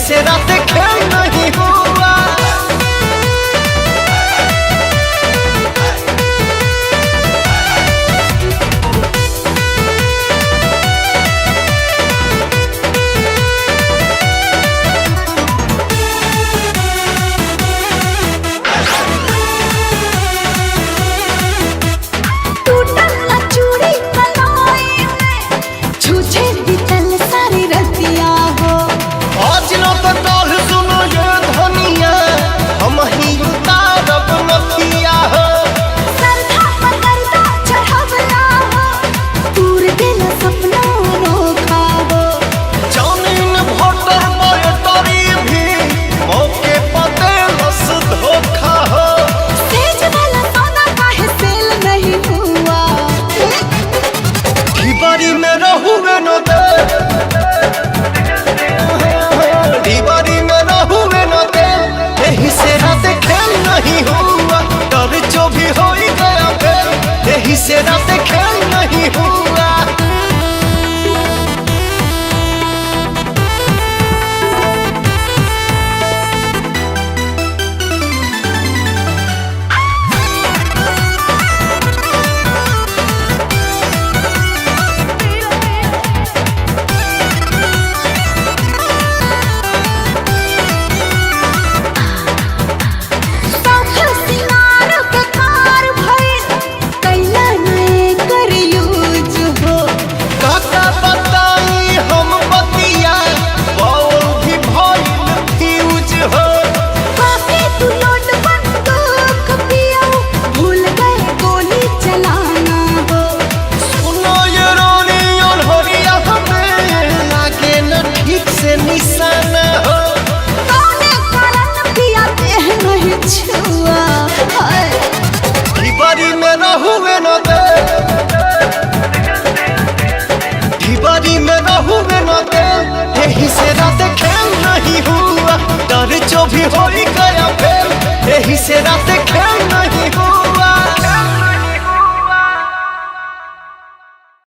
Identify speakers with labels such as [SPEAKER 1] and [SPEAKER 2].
[SPEAKER 1] से रात खेल नहीं हुआ। दीवारी में रहुए न दे, दीवारी में रहुए न दे, यही से रात खेल नहीं हुआ। डर जो भी हो ही गया फिर, यही से रात खेल नहीं हुआ। दीवारी में रहुए न दे, दीवारी में रहुए न दे, यही से रात खेल नहीं हुआ। डर जो भी हो ही गया फिर, यही से रात खेल नहीं हुआ।